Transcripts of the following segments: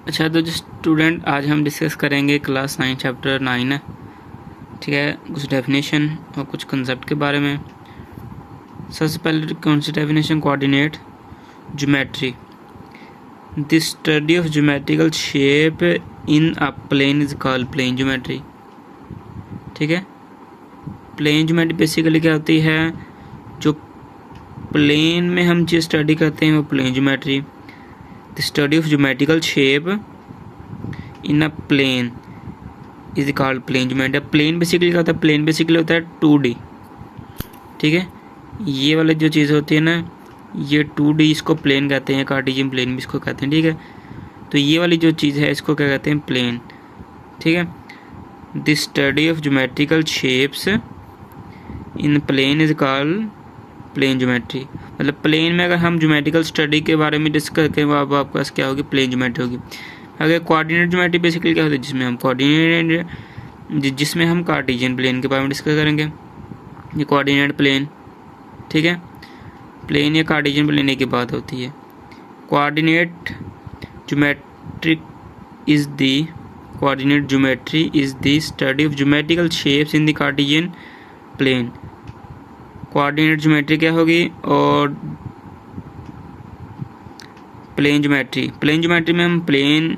अच्छा, तो जो स्टूडेंट आज हम डिस्कस करेंगे क्लास 9 चैप्टर 9 है, ठीक है। कुछ डेफिनेशन और कुछ कंसेप्ट के बारे में। सबसे पहले कौन सी definition? Coordinate geometry, the study of geometrical shape in a plane is called plane geometry, ठीक है। प्लेन ज्योमेट्री बेसिकली क्या होती है? जो प्लेन में हम चीज़ स्टडी करते हैं वो plane geometry. The study of geometrical shape in a plane is called plane geometry. Plane basically क्या होता है? प्लेन बेसिकली होता है 2D, ठीक है। ये वाली जो चीज़ होती है ना, ये 2D, इसको प्लेन कहते हैं, कार्टेशियन प्लेन भी इसको कहते हैं, ठीक है। तो ये वाली जो चीज़ है इसको क्या कहते हैं? प्लेन, ठीक है। The study of geometrical shapes in plane is called plane geometry. मतलब प्लेन में अगर हम ज्योमेट्रिकल स्टडी के बारे में डिस्कस करें वो आपके पास क्या होगी? प्लेन ज्योमेट्री होगी। अगर कोऑर्डिनेट ज्योमेट्री बेसिकली क्या होती है? जिसमें हम कार्टेशियन प्लेन के बारे में डिस्कस करेंगे। ये कोऑर्डिनेट प्लेन, ठीक है। प्लेन या कार्टेशियन प्लेन एक ही बात होती है। Coordinate geometry is the study of geometrical shapes in the Cartesian plane. Coordinate geometry क्या होगी? और प्लेन ज्योमेट्री में हम प्लेन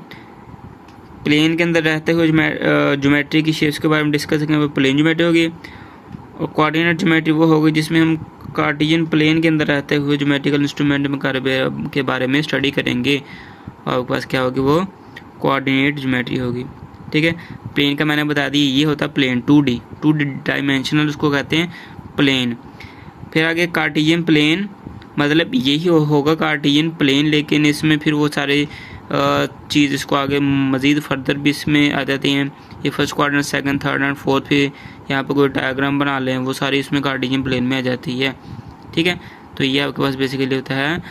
के अंदर रहते हुए ज्योमेट्री की शेप्स के बारे में डिस्कस करेंगे, वो प्लेन ज्योमेट्री होगी। और कोऑर्डिनेट ज्योमेट्री वो होगी जिसमें हम कार्टेशियन प्लेन के अंदर रहते हुए ज्योमेट्रिकल इंस्ट्रूमेंट के बारे में स्टडी करेंगे, और आपके पास क्या होगी? वो कोऑर्डिनेट ज्योमेट्री होगी, ठीक है। प्लेन का मैंने बता दी, ये होता है प्लेन 2D डायमेंशनल, उसको कहते हैं प्लेन। फिर आगे कार्टेशियन प्लेन, मतलब यही होगा कार्टेशियन प्लेन, लेकिन इसमें फिर वो सारे चीज़ इसको आगे मज़ीद फर्दर भी इसमें आ जाती हैं। ये first coordinate, second, third and fourth, फिर यहाँ पर कोई डायग्राम बना लें, वो सारी इसमें कार्टेशियन प्लेन में आ जाती है, ठीक है। तो ये आपके पास बेसिकली होता है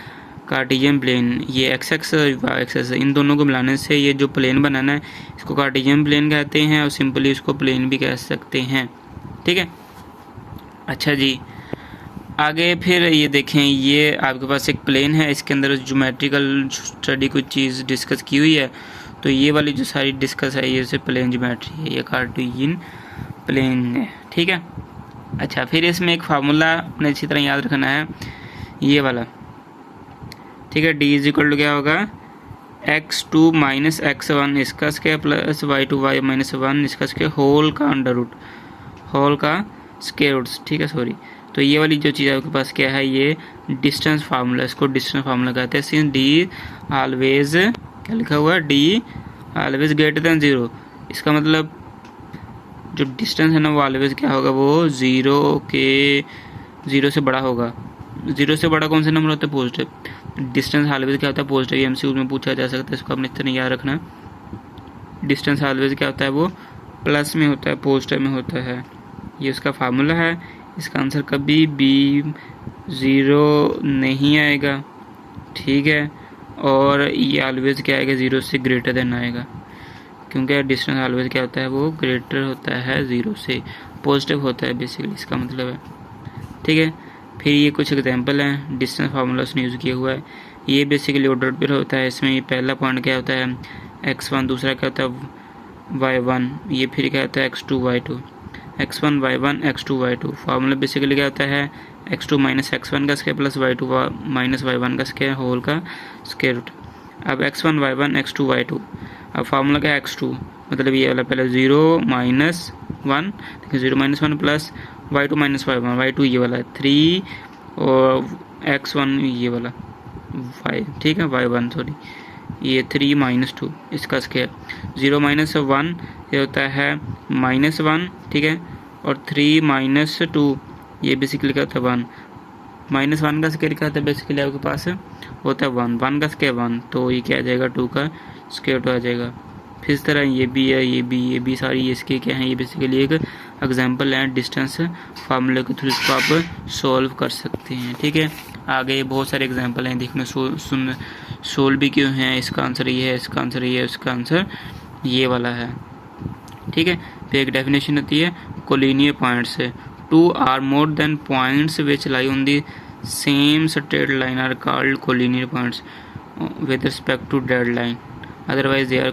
कार्टेशियन प्लेन। ये एक्स एक्स और वाई एक्सेस, इन दोनों को मिलाने से ये जो प्लेन बनाना है इसको कार्टेशियन प्लेन कहते हैं, और सिंपली इसको प्लेन भी कह सकते हैं, ठीक है। अच्छा जी, आगे फिर ये देखें, ये आपके पास एक प्लेन है, इसके अंदर ज्योमेट्रिकल स्टडी कुछ चीज़ डिस्कस की हुई है। तो ये वाली जो सारी डिस्कस है ये प्लेन ज्योमेट्री है, ये कार्टेशियन प्लेन है, ठीक है। अच्छा, फिर इसमें एक फार्मूला अपने अच्छी तरह याद रखना है, ये वाला, ठीक है। डी इज इक्वल टू क्या होगा? x2 माइनस x1 इसका square plus y2 y minus 1 इसका स्क्वायर होल का अंडर रूट, होल का स्क्वायर रूट, ठीक है, सॉरी। तो ये वाली जो चीज़ आपके पास क्या है? ये डिस्टेंस फार्मूला, इसको डिस्टेंस फार्मूला कहते हैं। सिंस डी ऑलवेज, क्या लिखा हुआ है? D always greater than 0। इसका मतलब जो डिस्टेंस है ना वो ऑलवेज क्या होगा? वो 0 से बड़ा होगा। 0 से बड़ा कौन सा नंबर होता है? पॉजिटिव। डिस्टेंस ऑलवेज क्या होता है? पॉजिटिव। ये MCQ में पूछा जा सकता है, इसको अपने तरह याद रखना। डिस्टेंस ऑलवेज क्या होता है? वो प्लस में होता है, पॉजिटिव में होता है। ये उसका फार्मूला है। इसका आंसर कभी भी 0 नहीं आएगा, ठीक है। और ये ऑलवेज क्या आएगा? 0 से ग्रेटर देन आएगा, क्योंकि डिस्टेंस ऑलवेज क्या होता है? वो ग्रेटर होता है 0 से, पॉजिटिव होता है बेसिकली, इसका मतलब है, ठीक है। फिर ये कुछ एग्जांपल हैं, डिस्टेंस फार्मूला उसने यूज़ किया हुआ है। ये बेसिकली ऑर्डर पर होता है। इसमें ये पहला पॉइंट क्या होता है? x1, दूसरा क्या होता है? y1, ये फिर क्या होता है? x2 y2, x1 y1 x2 y2। Formula basically क्या होता है? x2 माइनस x1 का square plus y2 minus y1 का स्क्वायर होल का स्क्वायर रूट। अब x1 y1 x2 y2, अब फार्मूला क्या है? x2, मतलब ये वाला पहले 0 माइनस 1, देखिए 0 minus 1 plus y2 minus y1, y2 ये वाला है 3, और x1 ये वाला 5, ठीक है, y1 सॉरी, ये 3 माइनस 2 इसका स्क्वायर। 0 माइनस 1 ये होता है माइनस 1, ठीक है, और 3 माइनस 2 ये बेसिकली क्या होता है? 1। माइनस 1 का स्क्वायर क्या होता है? बेसिकली आपके पास होता है 1, 1 का स्क्वायर 1, तो ये क्या आ जाएगा? 2 का स्क्वायर रूट आ जाएगा। फिर इस तरह ये भी है, ये भी सारी इसके क्या हैं? ये बेसिकली एक एग्जांपल है, डिस्टेंस फार्मूले के थ्रू इसको आप सॉल्व कर सकते हैं, ठीक है। आगे बहुत सारे एग्जांपल हैं, देखने सोल्व भी क्यों हैं। इसका आंसर ये है, इसका आंसर ये है, इसका आंसर ये वाला है, ठीक है। फिर एक डेफिनेशन होती है collinear points. 2 or more than points which lie on the same straight line are called collinear points with respect to dead line। Otherwise they are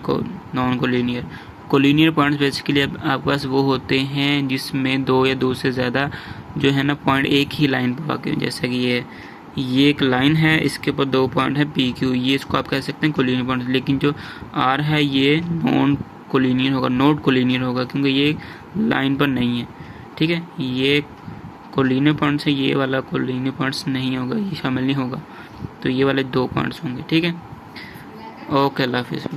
non collinear. Collinear points basically आपके पास वो होते हैं जिसमें दो या दो से ज़्यादा जो है ना पॉइंट एक ही लाइन पर वाक़ हैं। जैसे कि ये एक लाइन है, इसके ऊपर दो पॉइंट है पी क्यू, ये इसको आप कह सकते हैं कोलिनियर पॉइंट। लेकिन जो आर है ये नॉन कोलिनियर होगा, नोट कोलिनियर होगा, क्योंकि ये लाइन पर नहीं है। ठीक है, ये कोलिनियर पॉइंट्स है, ये वाला कोलिनियर पॉइंट्स नहीं होगा, ये शामिल नहीं होगा। तो ये वाले दो पॉइंट्स होंगे। ठीक है, ओके, अल्लाह हाफिज़।